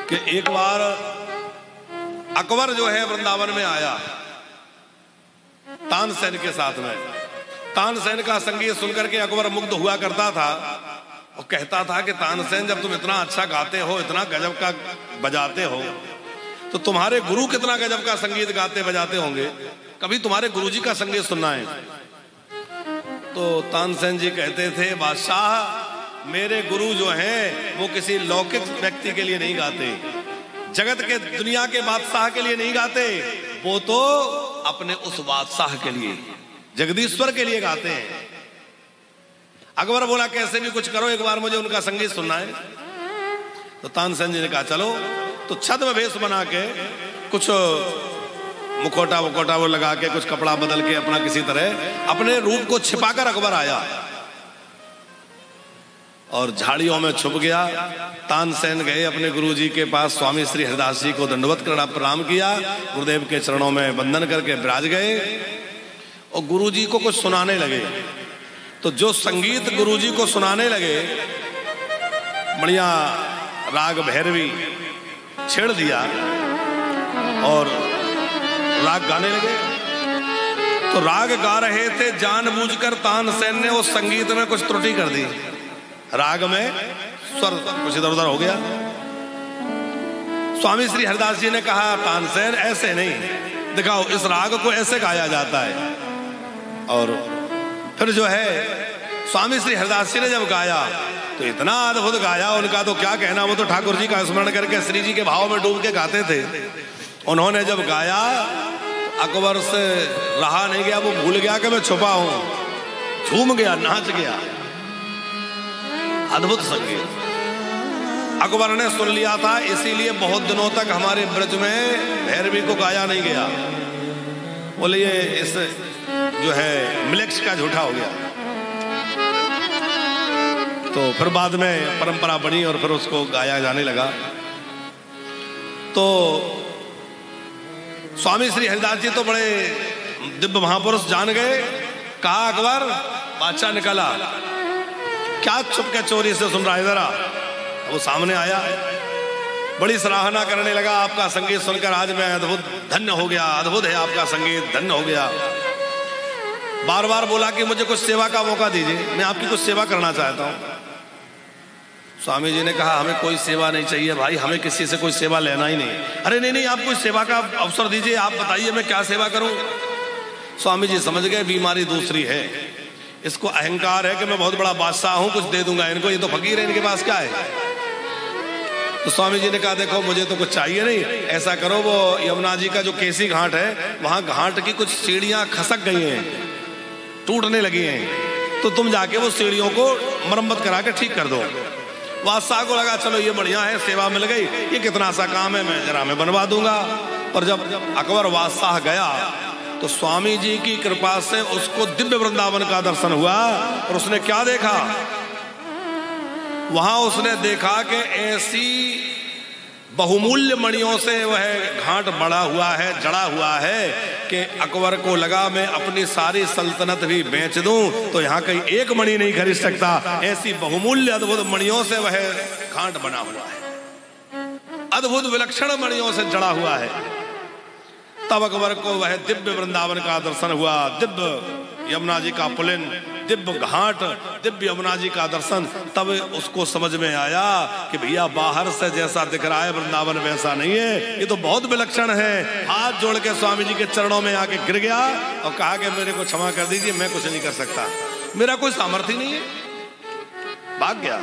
कि एक बार अकबर जो है वृंदावन में आया तानसेन के साथ में। तानसेन का संगीत सुनकर के अकबर मुग्ध हुआ करता था और कहता था कि तानसेन, जब तुम इतना अच्छा गाते हो, इतना गजब का बजाते हो, तो तुम्हारे गुरु कितना गजब का संगीत गाते बजाते होंगे, कभी तुम्हारे गुरुजी का संगीत सुनना है। तो तानसेन जी कहते थे, बादशाह मेरे गुरु जो हैं वो किसी लौकिक व्यक्ति के लिए नहीं गाते, जगत के दुनिया के बादशाह के लिए नहीं गाते, वो तो अपने उस बादशाह के लिए, जगदीश्वर के लिए गाते हैं। अकबर बोला कैसे भी कुछ करो, एक बार मुझे उनका संगीत सुनना है। तो तानसेन जी ने कहा चलो। तो छद में भेष बना के, कुछ मुखोटा वो लगा के, कुछ कपड़ा बदल के, अपना किसी तरह अपने रूप को छिपाकर अकबर आया और झाड़ियों में छुप गया। तानसेन गए अपने गुरुजी के पास, स्वामी श्री हरिदास जी को दंडवत कर प्रणाम किया, गुरुदेव के चरणों में वंदन करके विराज गए और गुरुजी को कुछ सुनाने लगे। तो जो संगीत गुरुजी को सुनाने लगे, बढ़िया राग भैरवी छेड़ दिया और राग गाने लगे। तो राग गा रहे थे, जानबूझकर तानसेन ने उस संगीत में कुछ त्रुटि कर दी, राग में स्वर कुछ इधर उधर हो गया। स्वामी श्री हरिदास जी ने कहा, तानसेन ऐसे नहीं, दिखाओ इस राग को ऐसे गाया जाता है। और फिर जो है स्वामी श्री हरिदास जी ने जब गाया तो इतना अद्भुत गाया, उनका तो क्या कहना, वो तो ठाकुर जी का स्मरण करके श्री जी के भाव में डूब के गाते थे। उन्होंने जब गाया अकबर से रहा नहीं गया, वो भूल गया कि मैं छुपा हूं, झूम गया, नाच गया। अद्भुत संगीत अकबर ने सुन लिया था, इसीलिए बहुत दिनों तक हमारे ब्रज में भैरवी को गाया नहीं गया। बोले ये इस जो है मिलेक्स का झूठा हो गया। तो फिर बाद में परंपरा बनी और फिर उसको गाया जाने लगा। तो स्वामी श्री हरिदास जी तो बड़े दिव्य महापुरुष जान गए। कहा अकबर, बादशाह निकला, क्या छुप के चोरी से सुन रहा है, जरा। वो सामने आया, बड़ी सराहना करने लगा, आपका संगीत सुनकर आज मैं अद्भुत धन्य हो गया, अद्भुत है आपका संगीत, धन्य हो गया। बार बार बोला कि मुझे कुछ सेवा का मौका दीजिए, मैं आपकी कुछ सेवा करना चाहता हूं। स्वामी जी ने कहा, हमें कोई सेवा नहीं चाहिए भाई, हमें किसी से कोई सेवा लेना ही नहीं। अरे नहीं नहीं, आप कोई सेवा का अवसर दीजिए, आप बताइए मैं क्या सेवा करूं। स्वामी जी समझ गए बीमारी दूसरी है, इसको अहंकार है कि मैं बहुत बड़ा बादशाह हूं, कुछ दे दूंगा इनको, ये तो फकीर है, इनके पास क्या है। तो स्वामी जी ने कहा, देखो मुझे तो कुछ चाहिए नहीं, ऐसा करो वो यमुना जी का जो केसी घाट है, वहां घाट की कुछ सीढ़ियां खसक गई हैं, टूटने लगी हैं, तो तुम जाके वो सीढ़ियों को मरम्मत करा के ठीक कर दो। बादशाह को लगा चलो ये बढ़िया है, सेवा मिल गई, ये कितना सा काम है, मैं जरा मैं बनवा दूंगा। पर जब अकबर बादशाह गया तो स्वामी जी की कृपा से उसको दिव्य वृंदावन का दर्शन हुआ। और उसने क्या देखा, वहां उसने देखा कि ऐसी बहुमूल्य मणियों से वह घाट बड़ा हुआ है, जड़ा हुआ है कि अकबर को लगा मैं अपनी सारी सल्तनत भी बेच दूं तो यहाँ कहीं एक मणि नहीं खरीद सकता, ऐसी बहुमूल्य अद्भुत मणियों से वह घाट बना हुआ है, अद्भुत विलक्षण मणियों से जड़ा हुआ है। तब अकबर को वह दिव्य वृंदावन का दर्शन हुआ, दिव्य यमुना जी का पुलिन, दिव्य घाट, दिव्य यमुना जी का दर्शन। तब उसको समझ में आया कि भैया बाहर से जैसा दिख रहा है वृंदावन वैसा नहीं है, ये तो बहुत विलक्षण है। हाथ जोड़ के स्वामी जी के चरणों में आके गिर गया और कहा कि मेरे को क्षमा कर दीजिए, मैं कुछ नहीं कर सकता, मेरा कोई सामर्थ्य नहीं है, भाग गया।